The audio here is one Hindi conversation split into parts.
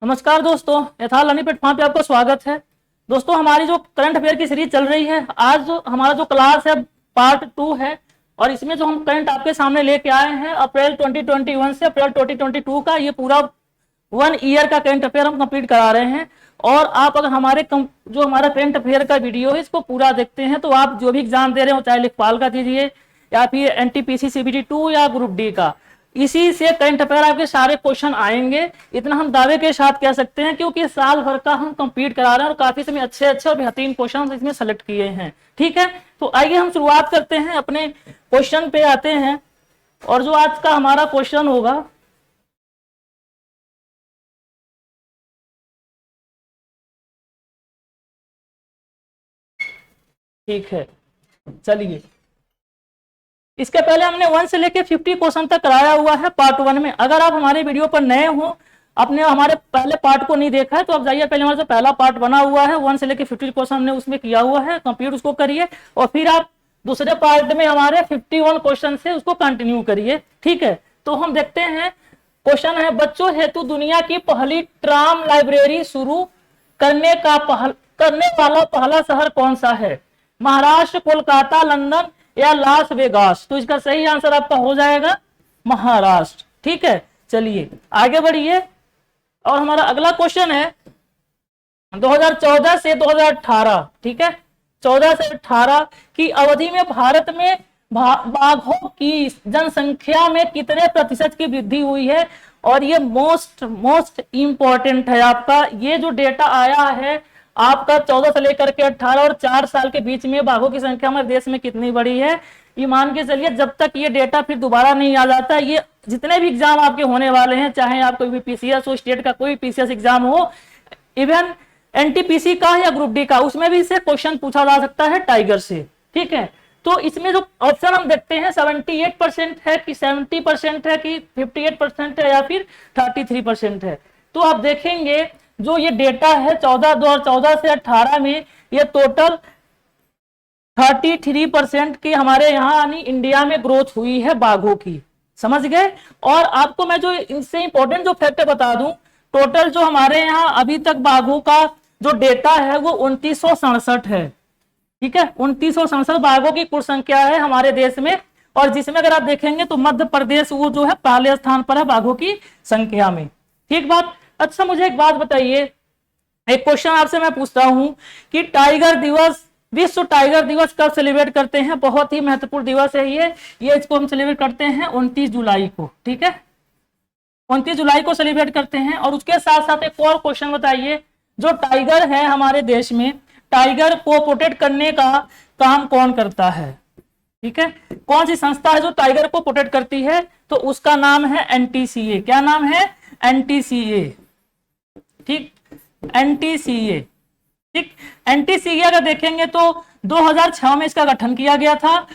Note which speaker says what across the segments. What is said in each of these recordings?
Speaker 1: नमस्कार दोस्तों, यथार्थ लर्निंग प्लेटफॉर्म पे आपका स्वागत है। दोस्तों, हमारी जो करंट अफेयर की सीरीज चल रही है, आज जो हमारा जो क्लास है पार्ट 2 है और इसमें जो हम करंट आपके सामने लेके आए हैं अप्रैल 2021 से अप्रैल 2022 का ये पूरा 1 ईयर का करंट अफेयर हम कंप्लीट करा रहे हैं। और आप अगर जो हमारा करंट अफेयर का वीडियो है इसको पूरा देखते हैं तो आप जो भी एग्जाम दे रहे हो, चाहे लेखपाल का दीजिए या फिर एनटीपीसी सीबीटी 2 या ग्रुप डी का, इसी से करंट अफेयर आपके सारे क्वेश्चन आएंगे। इतना हम दावे के साथ कह सकते हैं क्योंकि साल भर का हम कंप्लीट करा रहे हैं और काफी समय अच्छे अच्छे और बेहतरीन क्वेश्चन इसमें सेलेक्ट किए हैं। ठीक है, तो आइए हम शुरुआत करते हैं, अपने क्वेश्चन पे आते हैं। और जो आज का हमारा क्वेश्चन होगा, ठीक है, चलिए। इसके पहले हमने 1 से लेके 50 क्वेश्चन तक कराया हुआ है पार्ट 1 में। अगर आप हमारे वीडियो पर नए हो, आपने हमारे पहले पार्ट को नहीं देखा है, तो आप जाइए, पहले हमारा जो पहला पार्ट बना हुआ है 1 से लेके 50 क्वेश्चन हमने उसमें किया हुआ है, कंप्लीट उसको करिए और फिर आप दूसरे पार्ट में हमारे 51 क्वेश्चन से उसको कंटिन्यू करिए। ठीक है, तो हम देखते हैं। क्वेश्चन है, बच्चों हेतु दुनिया की पहली ट्राम लाइब्रेरी शुरू करने वाला पहला शहर कौन सा है? महाराष्ट्र, कोलकाता, लंदन या लास वेगास? तो इसका सही आंसर आपका हो जाएगा महाराष्ट्र। ठीक है, चलिए आगे बढ़िए। और हमारा अगला क्वेश्चन है 2014 से 2018, ठीक है, 14 से 18 की अवधि में भारत में बाघों की जनसंख्या में कितने प्रतिशत की वृद्धि हुई है? और ये मोस्ट इंपॉर्टेंट है आपका, ये जो डेटा आया है आपका 14 से लेकर के 18 और 4 साल के बीच में बाघों की संख्या हमारे देश में कितनी बढ़ी है, ये मान के चलिए। जब तक ये डेटा फिर दोबारा नहीं आ जाता, ये जितने भी एग्जाम आपके होने वाले हैं, चाहे आप कोई भी पीसीएस हो, स्टेट का कोई पीसीएस एग्जाम हो, इवन एनटीपीसी का या ग्रुप डी का, उसमें भी इससे क्वेश्चन पूछा जा सकता है टाइगर से। ठीक है, तो इसमें जो ऑप्शन हम देखते हैं 78% है कि 70% है कि 58% है या फिर 33% है। तो आप देखेंगे जो ये डेटा है 2014 से 18 में ये टोटल 33% की हमारे यहाँ यानी इंडिया में ग्रोथ हुई है बाघों की। समझ गए? और आपको मैं जो इनसे इंपॉर्टेंट जो फैक्ट बता दूं, टोटल जो हमारे यहाँ अभी तक बाघों का जो डेटा है वो 2967 है। ठीक है, 2967 बाघों की कुल संख्या है हमारे देश में। और जिसमें अगर आप देखेंगे तो मध्य प्रदेश वो जो है पहले स्थान पर है बाघों की संख्या में। ठीक बात। अच्छा, मुझे एक बात बताइए, एक क्वेश्चन आपसे मैं पूछता हूं कि टाइगर दिवस, विश्व टाइगर दिवस कब सेलिब्रेट करते हैं? बहुत ही महत्वपूर्ण दिवस है ये इसको हम सेलिब्रेट करते हैं 29 जुलाई को। ठीक है, 29 जुलाई को सेलिब्रेट करते हैं। और उसके साथ साथ एक और क्वेश्चन बताइए, जो टाइगर है हमारे देश में, टाइगर को प्रोटेक्ट करने का काम कौन करता है? ठीक है, कौन सी संस्था है जो टाइगर को प्रोटेक्ट करती है? तो उसका नाम है एनटीसीए। क्या नाम है? एनटीसीए। ठीक, एनटीसीए। ठीक, एनटीसीए अगर देखेंगे तो 2006 में इसका गठन किया गया था।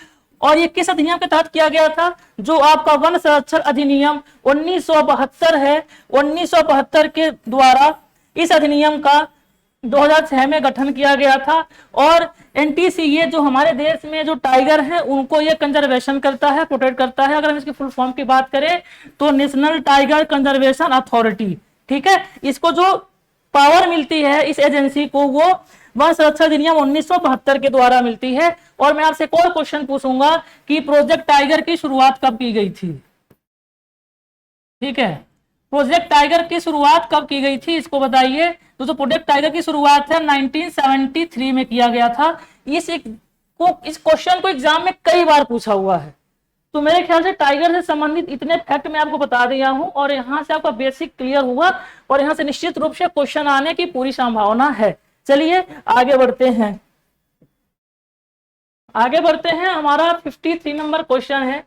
Speaker 1: और ये किस अधिनियम के तहत किया गया था? जो आपका वन संरक्षण अधिनियम 1972 है, 1972 के द्वारा इस अधिनियम का 2006 में गठन किया गया था। और एनटीसीए जो हमारे देश में जो टाइगर है उनको ये कंजर्वेशन करता है, प्रोटेक्ट करता है। अगर हम इसकी फुल फॉर्म की बात करें तो नेशनल टाइगर कंजर्वेशन अथॉरिटी। ठीक है, इसको जो पावर मिलती है इस एजेंसी को वो वन संरक्षण अधिनियम 1972 के द्वारा मिलती है। और मैं आपसे एक और क्वेश्चन पूछूंगा कि प्रोजेक्ट टाइगर की शुरुआत कब की गई थी? ठीक है, प्रोजेक्ट टाइगर की शुरुआत कब की गई थी इसको बताइए। तो जो प्रोजेक्ट टाइगर की शुरुआत है 1973 में किया गया था। इस क्वेश्चन को एग्जाम में कई बार पूछा हुआ है। तो मेरे ख्याल से टाइगर से संबंधित इतने फैक्ट मैं आपको बता दिया हूं और यहां से आपका बेसिक क्लियर हुआ और यहां से निश्चित रूप से क्वेश्चन आने की पूरी संभावना है। चलिए आगे बढ़ते हैं। हमारा 53 नंबर क्वेश्चन है,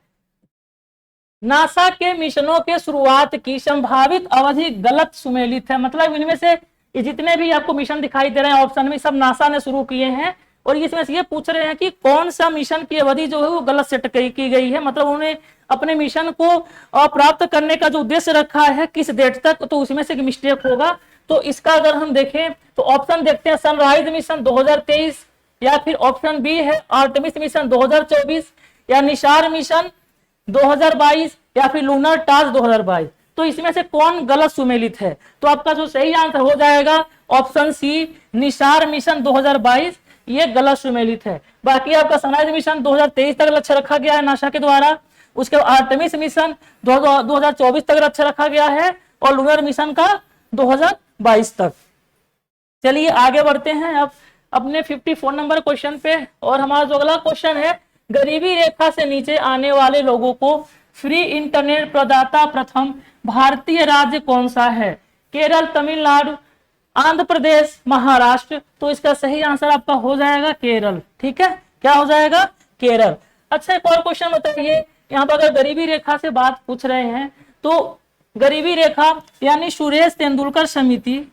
Speaker 1: नासा के मिशनों के शुरुआत की संभावित अवधि गलत सुमेलित है। मतलब इनमें से जितने भी आपको मिशन दिखाई दे रहे हैं ऑप्शन में, सब नासा ने शुरू किए हैं। और इसमें से ये पूछ रहे हैं कि कौन सा मिशन की अवधि जो है वो गलत सेट की गई है। मतलब उन्होंने अपने मिशन को प्राप्त करने का जो उद्देश्य रखा है किस डेट तक, तो उसमें से मिस्टेक होगा। तो इसका अगर हम देखें तो ऑप्शन देखते हैं, सनराइज मिशन 2023, या फिर ऑप्शन बी है आर्टेमिस मिशन 2024, या निशार मिशन 2022, या फिर लूनर टास्क 2022। तो इसमें से कौन गलत सुमेलित है? तो आपका जो सही आंसर हो जाएगा ऑप्शन सी, निसार मिशन 2022 ये गलत सुमेलित है। बाकी आपका सनराइज मिशन 2023 तक लक्ष्य रखा गया है नासा के द्वारा, उसके बाद आर्टेमिस मिशन 2024 तक लक्ष्य रखा गया है और लूनर मिशन का 2022 तक। चलिए आगे बढ़ते हैं अब अपने 54 नंबर क्वेश्चन पे। और हमारा जो अगला क्वेश्चन है, गरीबी रेखा से नीचे आने वाले लोगों को फ्री इंटरनेट प्रदाता प्रथम भारतीय राज्य कौन सा है? केरल, तमिलनाडु, आंध्र प्रदेश, महाराष्ट्र। तो इसका सही आंसर आपका हो जाएगा केरल। ठीक है, क्या हो जाएगा? केरल। अच्छा एक और क्वेश्चन बताइए, यहाँ पर अगर गरीबी रेखा से बात पूछ रहे हैं तो गरीबी रेखा यानी सुरेश तेंदुलकर समिति,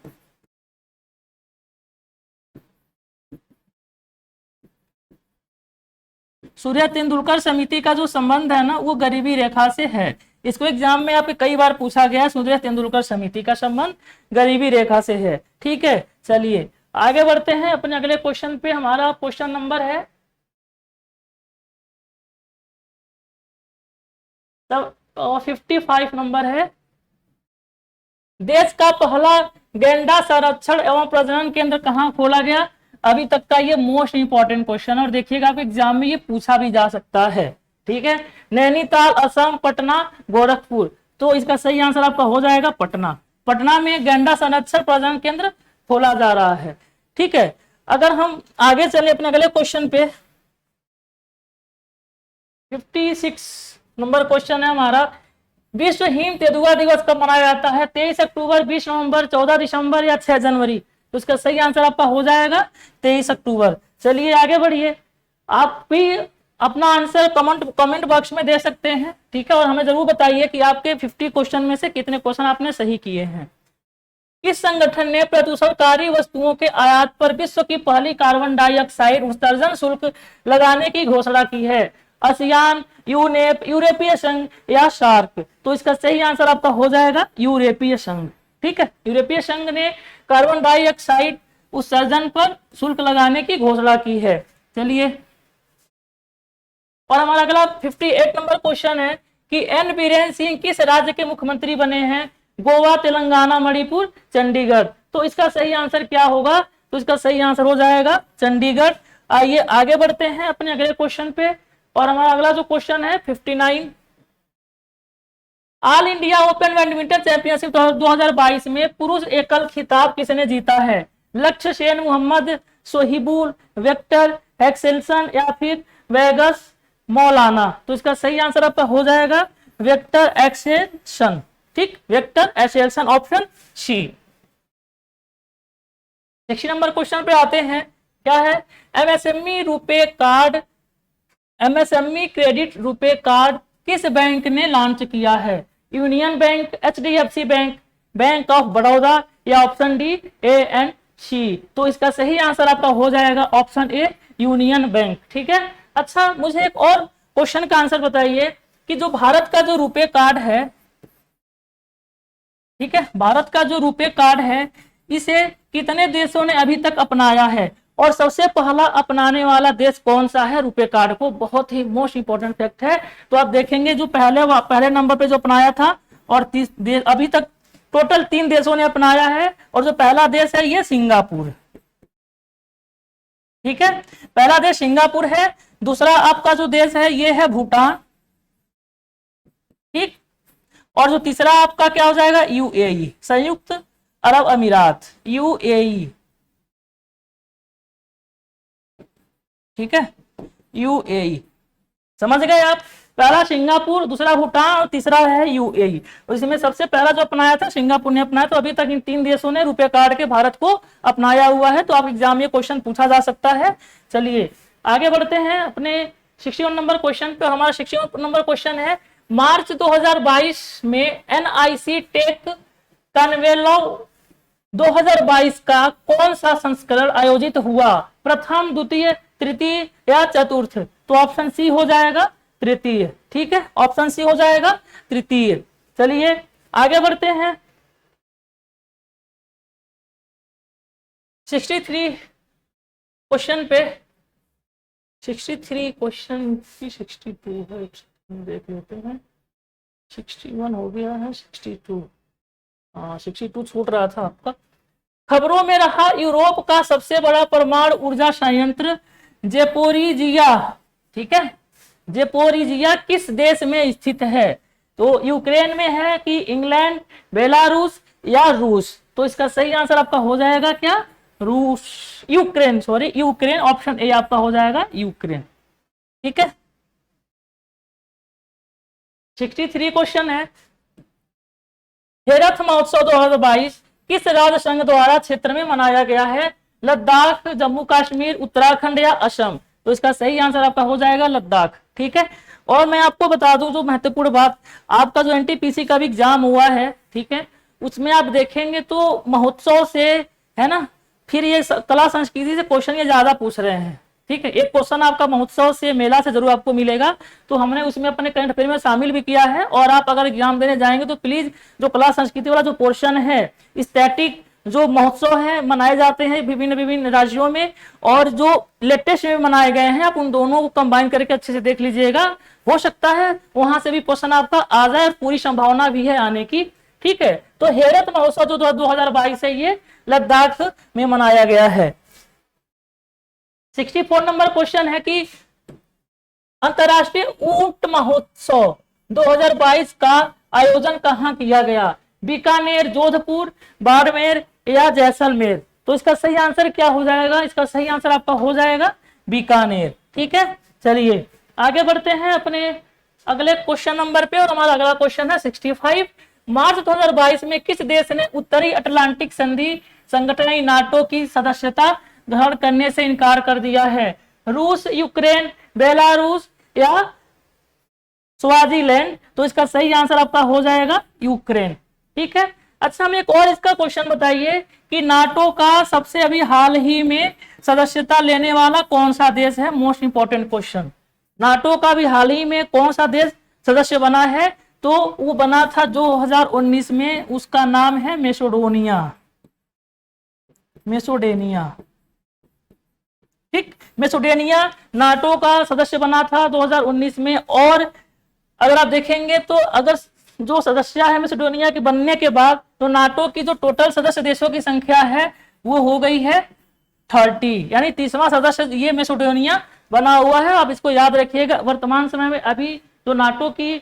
Speaker 1: सूर्य तेंदुलकर समिति का जो संबंध है ना वो गरीबी रेखा से है। इसको एग्जाम में आपके कई बार पूछा गया है, सूर्य तेंदुलकर समिति का संबंध गरीबी रेखा से है। ठीक है, चलिए आगे बढ़ते हैं अपने अगले क्वेश्चन पे। हमारा क्वेश्चन नंबर है तब 55 नंबर है। देश का पहला गैंडा संरक्षण एवं प्रजनन केंद्र कहाँ खोला गया? अभी तक का ये मोस्ट इंपॉर्टेंट क्वेश्चन और देखिएगा आप एग्जाम में ये पूछा भी जा सकता है। ठीक है, नैनीताल, असम, पटना, गोरखपुर। तो इसका सही आंसर आपका हो जाएगा पटना। पटना में गैंडा संरक्षण प्रजनन केंद्र खोला जा रहा है। ठीक है, अगर हम आगे चले अपने अगले क्वेश्चन पे, 56 नंबर क्वेश्चन है हमारा, विश्व हिम तेंदुआ दिवस कब मनाया जाता है? 23 अक्टूबर, 20 नवंबर, 14 दिसंबर या 6 जनवरी? तो इसका सही आंसर आपका हो जाएगा 23 अक्टूबर। चलिए आगे बढ़िए, आप भी अपना आंसर कमेंट बॉक्स में दे सकते हैं। ठीक है, और हमें जरूर बताइए कि आपके 50 क्वेश्चन में से कितने क्वेश्चन आपने सही किए हैं। किस संगठन ने प्रदूषणकारी वस्तुओं के आयात पर विश्व की पहली कार्बन डाइऑक्साइड उत्सर्जन शुल्क लगाने की घोषणा की है? आसियान, यूनेप, यूरोपीय संघ या सार्क? तो इसका सही आंसर आपका हो जाएगा यूरोपीय संघ। ठीक है, यूरोपीय संघ ने कार्बन डाइऑक्साइड उत्सर्जन पर शुल्क लगाने की घोषणा की है। चलिए, और हमारा अगला 58 नंबर क्वेश्चन है कि एन बीरेन सिंह किस राज्य के मुख्यमंत्री बने हैं? गोवा, तेलंगाना, मणिपुर, चंडीगढ़। तो इसका सही आंसर क्या होगा? तो इसका सही आंसर हो जाएगा चंडीगढ़। आइए आगे बढ़ते हैं अपने अगले क्वेश्चन पे। और हमारा अगला जो क्वेश्चन है 59, all India open badminton championship 2022 में पुरुष एकल खिताब किसने जीता है? लक्ष्य सेन, मोहम्मद सोहिबुल, वेक्टर एक्सेल्सन या फिर वेगस मौलाना? तो इसका सही आंसर आपका हो जाएगा वेक्टर एक्सेल्सन। ठीक, वेक्टर एक्सेल्सन, ऑप्शन सी। 60 नंबर क्वेश्चन पे आते हैं, क्या है? MSME RuPay card, MSME credit RuPay card किस बैंक ने लॉन्च किया है? Union Bank, HDFC Bank, Bank of Baroda या option D A and C? तो इसका सही आंसर आपका हो जाएगा ऑप्शन ए, यूनियन बैंक। ठीक है, अच्छा मुझे एक और क्वेश्चन का आंसर बताइए कि जो भारत का जो रुपे कार्ड है, ठीक है, भारत का जो रुपे कार्ड है इसे कितने देशों ने अभी तक अपनाया है और सबसे पहला अपनाने वाला देश कौन सा है रुपे कार्ड को? बहुत ही मोस्ट इंपोर्टेंट फैक्ट है। तो आप देखेंगे जो पहले नंबर पे जो अपनाया था और अभी तक टोटल 3 देशों ने अपनाया है और जो पहला देश है ये सिंगापुर। ठीक है, पहला देश सिंगापुर है, दूसरा आपका जो देश है ये है भूटान। ठीक, और जो तीसरा आपका क्या हो जाएगा? यूएई, संयुक्त अरब अमीरात, यूएई। ठीक है, यूएई, समझ गए आप? पहला सिंगापुर, दूसरा भूटान और तीसरा है यूएई। और इसमें सबसे पहला जो अपनाया था सिंगापुर ने अपनाया। तो अभी तक इन 3 देशों ने रुपए कार्ड के भारत को अपनाया हुआ है। तो आप एग्जाम में क्वेश्चन पूछा जा सकता है। चलिए आगे बढ़ते हैं अपने 61 नंबर क्वेश्चन पे। हमारा 61 नंबर क्वेश्चन है, मार्च 2022 में एनआईसी टेक कन्वेलव 2022 का कौन सा संस्करण आयोजित हुआ? प्रथम, द्वितीय, तृतीय या चतुर्थ? तो ऑप्शन सी हो जाएगा तृतीय। ठीक है, ऑप्शन सी हो जाएगा तृतीय। चलिए आगे बढ़ते हैं 63 क्वेश्चन पे। 63 क्वेश्चन की 62 है, देख लेते हैं। 61 हो गया है, 62, हाँ 62 छूट रहा था आपका। खबरों में रहा यूरोप का सबसे बड़ा परमाणु ऊर्जा संयंत्र जेपोरिजिया, ठीक है, जेपोरिजिया किस देश में स्थित है? तो यूक्रेन में है कि इंग्लैंड, बेलारूस या रूस? तो इसका सही आंसर आपका हो जाएगा क्या? रूस, Ukraine, sorry Ukraine, option A आपका हो जाएगा यूक्रेन, ठीक है। 63 क्वेश्चन है, हेरथ महोत्सव 2022 किस राज्य संघ द्वारा क्षेत्र में मनाया गया है? लद्दाख, जम्मू कश्मीर, उत्तराखंड या असम? तो इसका सही आंसर आपका हो जाएगा लद्दाख, ठीक है। और मैं आपको बता दूं जो महत्वपूर्ण बात, आपका जो एनटीपीसी का भी एग्जाम हुआ है, ठीक है, उसमें आप देखेंगे तो महोत्सव से, है ना, फिर ये कला संस्कृति से क्वेश्चन ये ज्यादा पूछ रहे हैं, ठीक है। एक क्वेश्चन आपका महोत्सव से, मेला से जरूर आपको मिलेगा, तो हमने उसमें अपने करंट अफेयर में शामिल भी किया है। और आप अगर एग्जाम देने जाएंगे तो प्लीज जो कला संस्कृति वाला जो पोर्शन है, स्टैटिक जो महोत्सव है मनाए जाते हैं विभिन्न विभिन्न राज्यों में, और जो लेटेस्ट में मनाए गए हैं, आप उन दोनों को कंबाइन करके अच्छे से देख लीजिएगा। हो सकता है वहां से भी क्वेश्चन आपका आ जाए, पूरी संभावना भी है आने की, ठीक है। तो हेरत महोत्सव जो 2022 है ये लद्दाख में मनाया गया है। 64 नंबर क्वेश्चन है कि अंतरराष्ट्रीय ऊंट महोत्सव 2022 का आयोजन कहां किया गया? बीकानेर, जोधपुर, बाड़मेर या जैसलमेर? तो इसका सही आंसर क्या हो जाएगा? इसका सही आंसर आपका हो जाएगा बीकानेर, ठीक है। चलिए आगे बढ़ते हैं अपने अगले क्वेश्चन नंबर पे, और हमारा अगला क्वेश्चन है 65। मार्च 2022 में किस देश ने उत्तरी अटलांटिक संधि संगठन नाटो की सदस्यता ग्रहण करने से इनकार कर दिया है? रूस, यूक्रेन, बेलारूस या स्वाजीलैंड? तो इसका सही आंसर आपका हो जाएगा यूक्रेन, ठीक है। अच्छा, हमें एक और इसका क्वेश्चन बताइए कि नाटो का सबसे अभी हाल ही में सदस्यता लेने वाला कौन सा देश है? Most important question. नाटो का भी हाल ही में कौन सा देश सदस्य बना है? तो वो बना था 2019 में, उसका नाम है मेसिडोनिया, मेसिडोनिया, ठीक। मेसिडोनिया नाटो का सदस्य बना था 2019 में। और अगर आप देखेंगे तो अगर जो सदस्य है मेसिडोनिया के बनने के बाद, तो नाटो की जो टोटल सदस्य देशों की संख्या है वो हो गई है 30, यानी 30वां सदस्य ये मेसिडोनिया बना हुआ है। आप इसको याद रखिएगा। वर्तमान समय में अभी जो नाटो की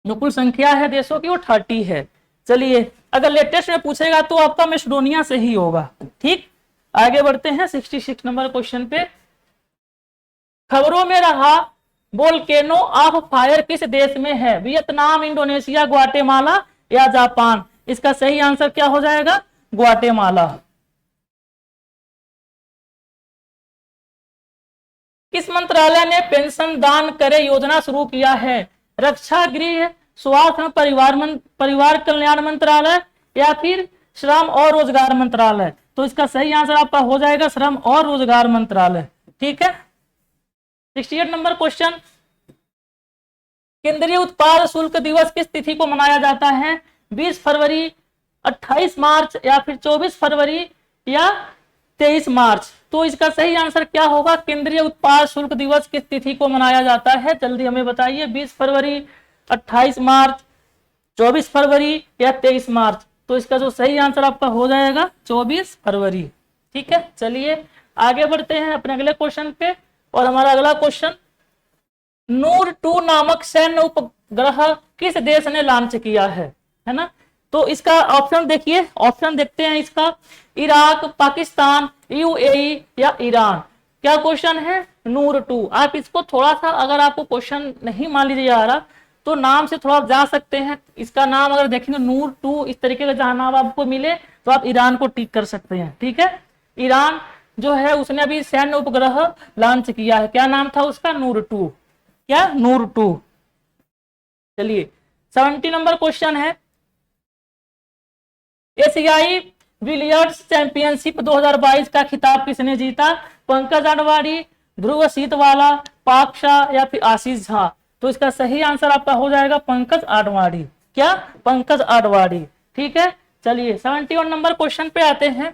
Speaker 1: जो कुल संख्या है देशों की वो 30 है। चलिए अगर लेटेस्ट में पूछेगा तो आपका मेसिडोनिया से ही होगा, ठीक। आगे बढ़ते हैं 66 नंबर क्वेश्चन पे। खबरों में रहा वोल्केनो ऑफ फायर किस देश में है? वियतनाम, इंडोनेशिया, ग्वाटेमाला या जापान? इसका सही आंसर क्या हो जाएगा? ग्वाटेमाला। किस मंत्रालय ने पेंशन दान करे योजना शुरू किया है? रक्षा, गृह, स्वास्थ्य, परिवार कल्याण मंत्रालय या फिर श्रम और रोजगार मंत्रालय? तो इसका सही आंसर आपका हो जाएगा श्रम और रोजगार मंत्रालय, ठीक है। 68 नंबर क्वेश्चन, केंद्रीय उत्पाद शुल्क दिवस किस तिथि को मनाया जाता है? 20 फरवरी, 28 मार्च या फिर 24 फरवरी या 23 मार्च? तो इसका सही आंसर क्या होगा? केंद्रीय उत्पाद शुल्क दिवस किस तिथि को मनाया जाता है? जल्दी हमें बताइए। 20 फरवरी, 28 मार्च, 24 फरवरी या 23 मार्च? तो इसका जो सही आंसर आपका हो जाएगा 24 फरवरी, ठीक है। चलिए आगे बढ़ते हैं अपने अगले क्वेश्चन पे, और हमारा अगला क्वेश्चन, नूर 2 नामक सैन्य उपग्रह किस देश ने लॉन्च किया है ना? तो इसका ऑप्शन देखिए, ऑप्शन देखते हैं इसका, इराक, पाकिस्तान, यूएई या ईरान? क्या क्वेश्चन है? नूर 2। आप इसको थोड़ा सा, अगर आपको क्वेश्चन नहीं मान लीजिए आ रहा तो नाम से थोड़ा जा सकते हैं। इसका नाम अगर देखेंगे नूर 2, इस तरीके का जहां नाम आपको मिले तो आप ईरान को टिक कर सकते हैं, ठीक है। ईरान जो है उसने अभी सैन्य उपग्रह लॉन्च किया है। क्या नाम था उसका? नूर 2। क्या? नूर 2। चलिए 70 नंबर क्वेश्चन है, एशियाई बिलियर्ड्स चैंपियनशिप 2022 का खिताब किसने जीता? पंकज अडवाणी, ध्रुव सीतवाला, पाक शाह या फिर आशीष झा? तो इसका सही आंसर आपका हो जाएगा पंकज अडवाणी। क्या? पंकज अडवाणी, ठीक है। चलिए 71 नंबर क्वेश्चन पे आते हैं,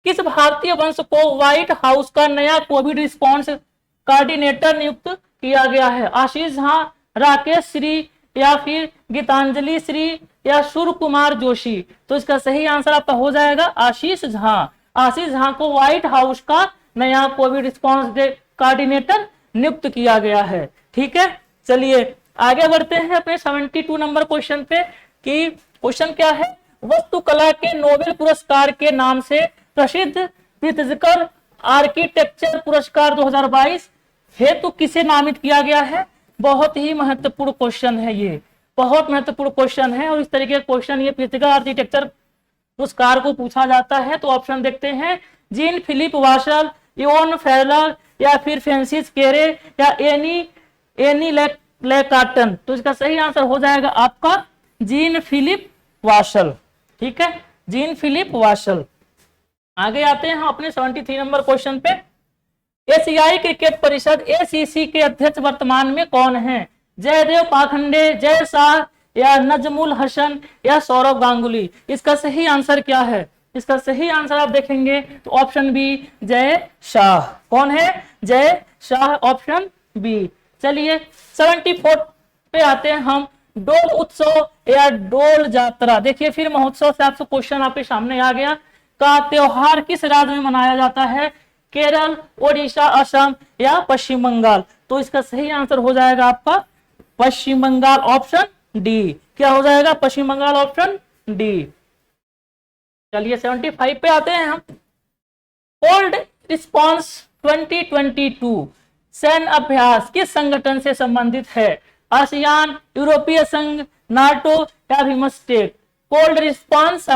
Speaker 1: किस भारतीय वंश को व्हाइट हाउस का नया कोविड रिस्पॉन्स कोऑर्डिनेटर नियुक्त किया गया है? आशीष झा, राकेश श्री या फिर गीतांजलि श्री या सूर्य कुमार जोशी? तो इसका सही आंसर आपका हो जाएगा आशीष झा। आशीष झा को व्हाइट हाउस का नया कोविड रिस्पॉन्स कोऑर्डिनेटर नियुक्त किया गया है। ठीक है, चलिए आगे बढ़ते हैं अपने 72 नंबर क्वेश्चन पे कि क्वेश्चन क्या है, वास्तुकला के नोबेल पुरस्कार के नाम से प्रसिद्ध प्रित्जकर आर्किटेक्चर पुरस्कार 2022 हेतु किसे नामित किया गया है? बहुत ही महत्वपूर्ण क्वेश्चन है, ये बहुत महत्वपूर्ण क्वेश्चन है और इस तरीके का क्वेश्चन ये प्रित्जकर आर्किटेक्चर पुरस्कार को पूछा जाता है। तो ऑप्शन देखते हैं, जीन फिलिप वाशल, इवन फेरलर या फिर फ्रांसिस केरे या एनी लेकार्टन? तो इसका सही आंसर हो जाएगा आपका जीन फिलिप वाशल। ठीक है, जीन फिलिप वाशल। आगे आते हैं हम अपने 73 नंबर क्वेश्चन पे। एशियाई क्रिकेट परिषद ACC के अध्यक्ष वर्तमान में कौन है? जयदेव पाखंडे, जय शाह या नजमुल हसन या सौरव गांगुली? इसका सही आंसर क्या है? इसका सही आंसर आप देखेंगे तो ऑप्शन बी, जय शाह। कौन है? Jay Shah, option B. चलिए 74 पे आते हैं हम, डोल उत्सव या डोल यात्रा। देखिए फिर महोत्सव से आपसे क्वेश्चन आपके सामने आ गया, का त्योहार किस राज्य में मनाया जाता है? केरल, ओडिशा, असम या पश्चिम बंगाल? तो इसका सही आंसर हो जाएगा आपका पश्चिम बंगाल, ऑप्शन डी। क्या हो जाएगा? पश्चिम बंगाल, ऑप्शन डी। चलिए 75 पे आते हैं हम, कोल्ड रिस्पॉन्स 2022 सैन्य अभ्यास किस संगठन से संबंधित है? आसियान, यूरोपीय संघ, नाटो या बिमस्टेक? Cold response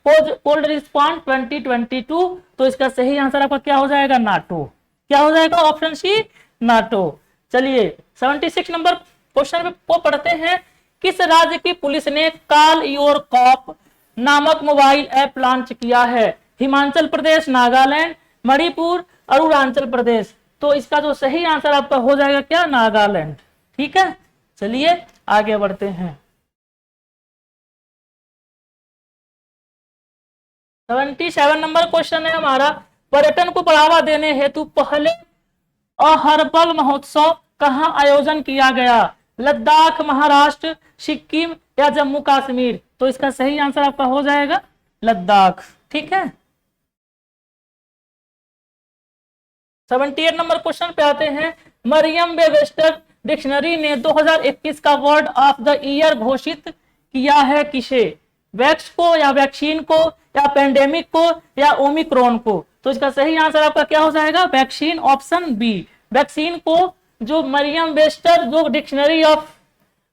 Speaker 1: 2022। तो इसका सही आंसर आपका क्या हो जाएगा? नाटो। क्या हो जाएगा? Option C, NATO. चलिए 76 नंबर क्वेश्चन को पढ़ते हैं, किस राज्य की पुलिस ने कॉल योर कॉप नामक मोबाइल ऐप लॉन्च किया है? हिमाचल प्रदेश, नागालैंड, मणिपुर, अरुणाचल प्रदेश? तो इसका जो सही आंसर आपका हो जाएगा क्या? नागालैंड। ठीक है, चलिए आगे बढ़ते हैं। 77 नंबर क्वेश्चन है हमारा, पर्यटन को बढ़ावा देने हेतु पहले हर्बल महोत्सव कहाँ आयोजन किया गया? लद्दाख, महाराष्ट्र, सिक्किम या जम्मू कश्मीर? तो इसका सही आंसर आपका हो जाएगा लद्दाख। ठीक है, 78 नंबर क्वेश्चन पे आते हैं, मरियम वेबस्टर डिक्शनरी ने 2021 का वर्ड ऑफ द ईयर घोषित किया है किसे? वैक्स को या वैक्सीन को या पेंडेमिक को या ओमिक्रॉन को? तो इसका सही आंसर आपका क्या हो जाएगा? Vaccine, option B. वैक्सीन को जो मरियम वेबस्टर जो डिक्शनरी ऑफ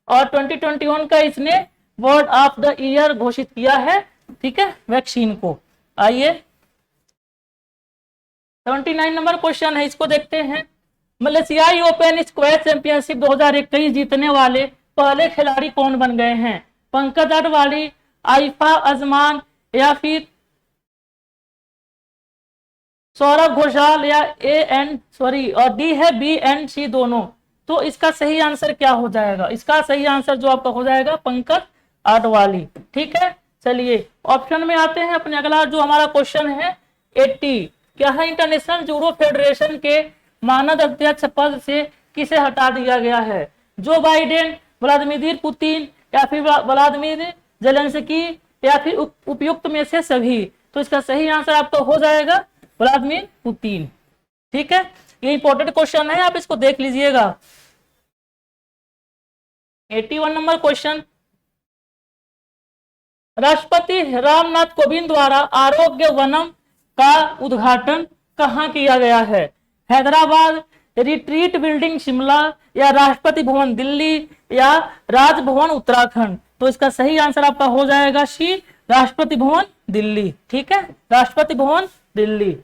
Speaker 1: और 2021 का इसने वर्ड ऑफ द ईयर घोषित किया है। ठीक है, वैक्सीन को। आइए 79 नंबर क्वेश्चन है, इसको देखते हैं। मलेशियाई ओपन स्क्वैश चैंपियनशिप 2021 जीतने वाले पहले खिलाड़ी कौन बन गए हैं? पंकज अडवाणी, आइफा अजमान या फिर सौरभ घोषाल या और डी है बी एंड सी दोनों? तो इसका सही आंसर क्या हो जाएगा? इसका सही आंसर जो आपका हो जाएगा पंकज अडवाणी। ठीक है, चलिए ऑप्शन में आते हैं अपने। अगला जो हमारा क्वेश्चन है 80, क्या है? इंटरनेशनल जूडो फेडरेशन के मानद अध्यक्ष पद से किसे हटा दिया गया है? जो बाइडेन, व्लादिमीर पुतिन या फिर व्लादिमीर जेलेंस्की या फिर उपयुक्त में से सभी? तो इसका सही आंसर आपका हो जाएगा व्लादिमीर पुतिन। ठीक है, ये इंपॉर्टेंट क्वेश्चन है, आप इसको देख लीजिएगा। 81 नंबर क्वेश्चन, राष्ट्रपति रामनाथ कोविंद द्वारा आरोग्य वनम का उद्घाटन कहाँ किया गया है? हैदराबाद, रिट्रीट बिल्डिंग शिमला या राष्ट्रपति भवन दिल्ली या राजभवन उत्तराखंड? तो इसका सही आंसर आपका हो जाएगा सी, राष्ट्रपति भवन दिल्ली। ठीक है, राष्ट्रपति भवन दिल्ली।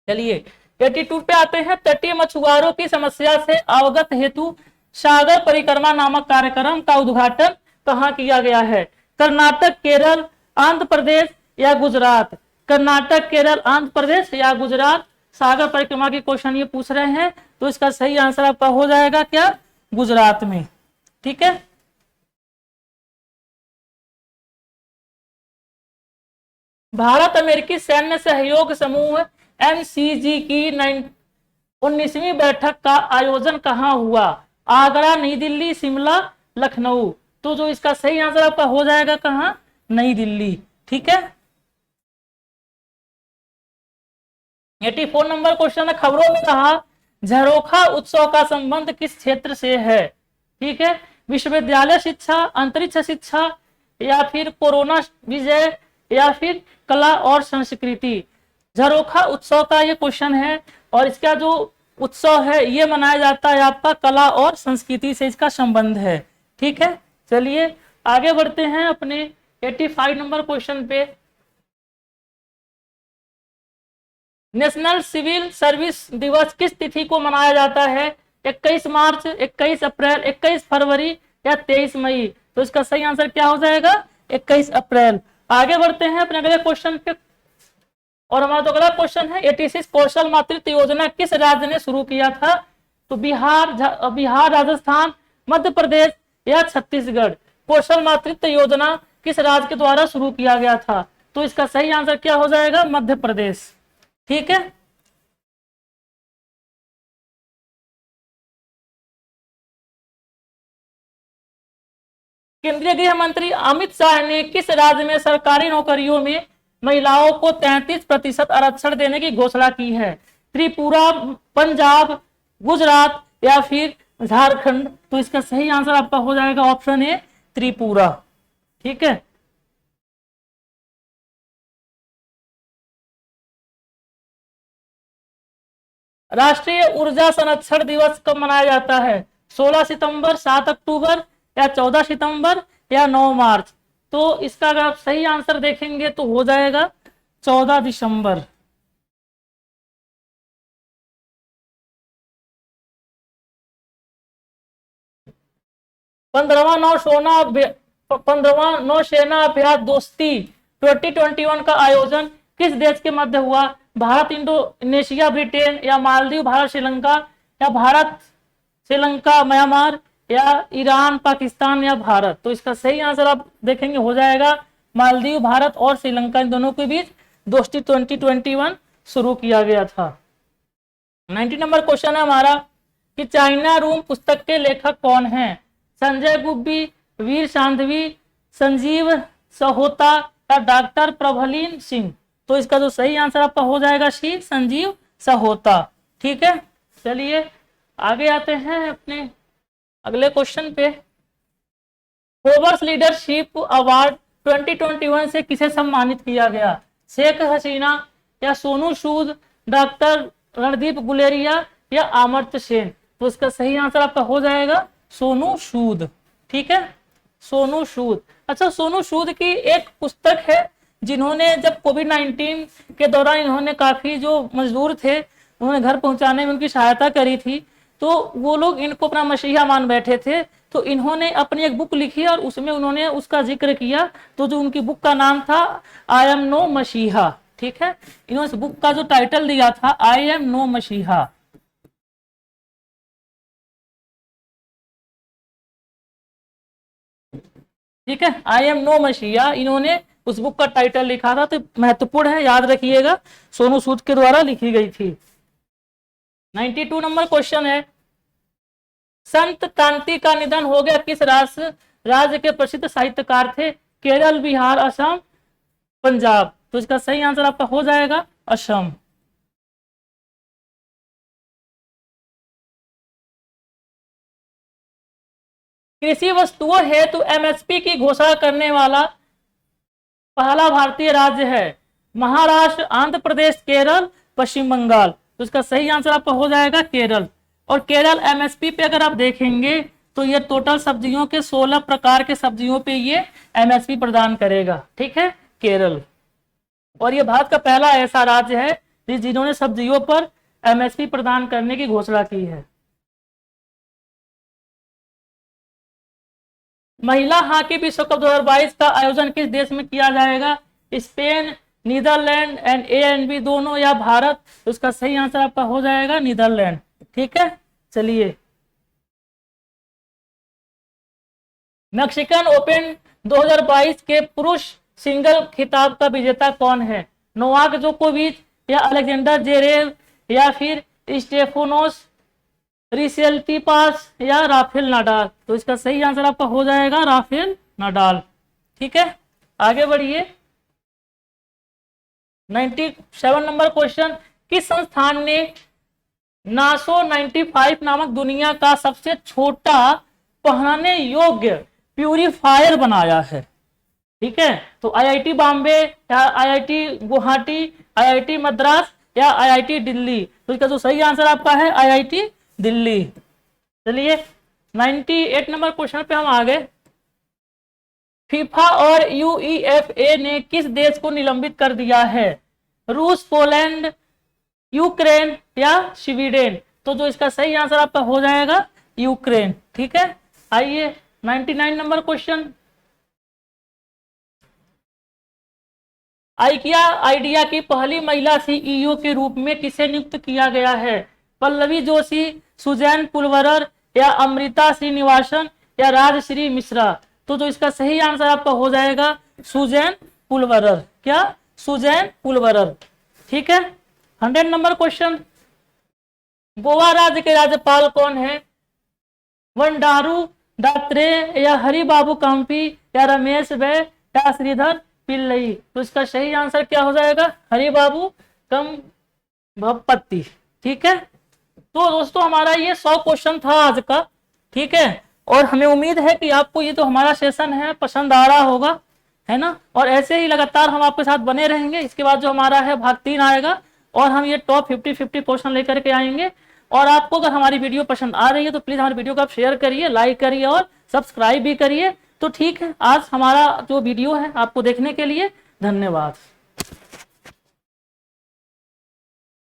Speaker 1: चलिए 82 पे आते हैं, तटीय मछुआरों की समस्या से अवगत हेतु सागर परिक्रमा नामक कार्यक्रम का उद्घाटन कहाँ किया गया है? कर्नाटक, केरल, आंध्र प्रदेश या गुजरात? कर्नाटक, केरल, आंध्र प्रदेश या गुजरात? सागर परिक्रमा की क्वेश्चन ये पूछ रहे हैं, तो इसका सही आंसर आपका हो जाएगा क्या? गुजरात में। ठीक है, भारत अमेरिकी सैन्य सहयोग समूह MCG की 19वीं बैठक का आयोजन कहाँ हुआ? आगरा, नई दिल्ली, शिमला, लखनऊ। तो जो इसका सही आंसर आपका हो जाएगा कहां, नई दिल्ली। ठीक है। 84 नंबर क्वेश्चन है, खबरों में कहा झरोखा उत्सव का संबंध किस क्षेत्र से है। ठीक है, विश्वविद्यालय शिक्षा, अंतरिक्ष शिक्षा, या फिर कोरोना विजय, या फिर कला और संस्कृति। झरोखा उत्सव का ये क्वेश्चन है और इसका जो उत्सव है ये मनाया जाता है आपका कला और संस्कृति से इसका संबंध है। ठीक है, चलिए आगे बढ़ते हैं अपने 85 नंबर क्वेश्चन पे। नेशनल सिविल सर्विस दिवस किस तिथि को मनाया जाता है। 21 मार्च, 21 अप्रैल, 21 फरवरी या 23 मई। तो इसका सही आंसर क्या हो जाएगा, 21 अप्रैल। आगे बढ़ते हैं अपने अगले क्वेश्चन पे और हमारा तो अगला क्वेश्चन है 86 कौशल मातृत्व योजना किस राज्य ने शुरू किया था। तो बिहार, राजस्थान, मध्य प्रदेश या छत्तीसगढ़। कौशल मातृत्व योजना किस राज्य के द्वारा शुरू किया गया था। तो इसका सही आंसर क्या हो जाएगा, मध्य प्रदेश। ठीक है, केंद्रीय गृह मंत्री अमित शाह ने किस राज्य में सरकारी नौकरियों में महिलाओं को 33% आरक्षण देने की घोषणा की है। त्रिपुरा, पंजाब, गुजरात या फिर झारखंड। तो इसका सही आंसर आपका हो जाएगा ऑप्शन ए, त्रिपुरा। ठीक है, राष्ट्रीय ऊर्जा संरक्षण दिवस कब मनाया जाता है। 16 सितंबर, 7 अक्टूबर या 14 सितंबर या 9 मार्च। तो इसका अगर आप सही आंसर देखेंगे तो हो जाएगा 14 दिसंबर। पंद्रहवा नौसेना अभ्यास दोस्ती 2021 का आयोजन किस देश के मध्य हुआ। भारत, इंडोनेशिया, ब्रिटेन या मालदीव, भारत, श्रीलंका, या भारत, श्रीलंका, म्यांमार, या ईरान, पाकिस्तान या भारत। तो इसका सही आंसर आप देखेंगे हो जाएगा मालदीव, भारत और श्रीलंका, इन दोनों के बीच दोस्ती 2021 शुरू किया गया था। 90 नंबर क्वेश्चन है हमारा कि चाइना रूम पुस्तक के लेखक कौन हैं। संजय गुब्बी, वीर सांधवी, संजीव सहोता या डॉक्टर प्रभलीन सिंह। तो इसका जो सही आंसर आपका हो जाएगा सी, संजीव सहोता। ठीक है, चलिए आगे आते हैं अपने अगले क्वेश्चन पे। फोर्ब्स लीडरशिप अवार्ड 2021 से किसे सम्मानित किया गया। शेख हसीना या सोनू सूद, डॉक्टर रणदीप गुलेरिया या अमर्त्य सेन। तो इसका सही आंसर आपका हो जाएगा सोनू सूद। ठीक है, सोनू सूद। अच्छा, सोनू सूद की एक पुस्तक है जिन्होंने जब कोविड-19 के दौरान इन्होंने काफी जो मजदूर थे उन्होंने घर पहुंचाने में उनकी सहायता करी थी। तो वो लोग इनको अपना मसीहा मान बैठे थे, तो इन्होंने अपनी एक बुक लिखी और उसमें उन्होंने उसका जिक्र किया। तो जो उनकी बुक का नाम था आई एम नो मसीहा। ठीक है, इन्होंने इस बुक का जो टाइटल दिया था आई एम नो मसीहा। ठीक है, आई एम नो मसीहा इन्होंने उस बुक का टाइटल लिखा था। तो महत्वपूर्ण है, याद रखिएगा, सोनू सूद के द्वारा लिखी गई थी। 92 नंबर क्वेश्चन है, संत कांति का निधन हो गया किस राज्य के प्रसिद्ध साहित्यकार थे। केरल, बिहार, असम, पंजाब। तो इसका सही आंसर आपका हो जाएगा असम। कृषि वस्तुओं हेतु एमएसपी की घोषणा करने वाला पहला भारतीय राज्य है। महाराष्ट्र, आंध्र प्रदेश, केरल, पश्चिम बंगाल। तो इसका सही आंसर आपका हो जाएगा केरल। और केरल एमएसपी पे अगर आप देखेंगे तो ये टोटल सब्जियों के 16 प्रकार के सब्जियों पे ये एमएसपी प्रदान करेगा। ठीक है, केरल। और ये भारत का पहला ऐसा राज्य है जिन्होंने सब्जियों पर एमएसपी प्रदान करने की घोषणा की है। महिला हॉकी विश्व कप 2022 का आयोजन किस देश में किया जाएगा। Spain, Netherlands and A and B दोनों, या भारत। तो उसका सही आंसर आपका हो जाएगा नीदरलैंड। ठीक है, चलिए मैक्सिकन ओपन 2022 के पुरुष सिंगल खिताब का विजेता कौन है। नोवाक जोकोविच या अलेक्जेंडर जेरेव या फिर स्टेफोनोस रिसेल्टी पास या राफेल नाडाल? तो इसका सही आंसर आपका हो जाएगा राफेल नाडाल। ठीक है, आगे बढ़िए। 97 नंबर क्वेश्चन, किस संस्थान ने नासो 95 नामक दुनिया का सबसे छोटा पहनने योग्य प्यूरिफायर बनाया है? ठीक है, तो आईआईटी बॉम्बे या आईआईटी गुवाहाटी, आईआईटी मद्रास या आईआईटी दिल्ली? तो इसका जो सही आंसर आपका है आईआईटी दिल्ली। चलिए 98 नंबर क्वेश्चन पे हम आ गए। फीफा और यूईएफए ने किस देश को निलंबित कर दिया है? रूस, पोलैंड, यूक्रेन या स्वीडन? तो जो इसका सही आंसर आपका हो जाएगा यूक्रेन। ठीक है, आइए 99 नंबर क्वेश्चन। आइडिया की पहली महिला सीईओ के रूप में किसे नियुक्त किया गया है? पल्लवी जोशी, सुजैन पुलवरर या अमृता श्रीनिवासन या राजश्री मिश्रा? तो जो इसका सही आंसर आपका हो जाएगा सुजैन पुलवरर। क्या? सुजैन पुलवरर। ठीक है, 100 नंबर क्वेश्चन, गोवा राज्य के राज्यपाल कौन है? वंडारू दत्रे या हरि बाबू काम्पी या रमेश बै या श्रीधर पिल्लई? तो इसका सही आंसर क्या हो जाएगा? हरि बाबू कम भपत्ती। ठीक है, तो दोस्तों हमारा ये 100 क्वेश्चन था आज का। ठीक है, और हमें उम्मीद है कि आपको ये जो हमारा सेशन है पसंद आ रहा होगा, है ना। और ऐसे ही लगातार हम आपके साथ बने रहेंगे। इसके बाद जो हमारा है भाग 3 आएगा और हम ये टॉप 50 क्वेश्चन लेकर के आएंगे। और आपको अगर हमारी वीडियो पसंद आ रही है तो प्लीज हमारी वीडियो को आप शेयर करिए, लाइक करिए और सब्सक्राइब भी करिए। तो ठीक है, आज हमारा जो वीडियो है आपको देखने के लिए धन्यवाद।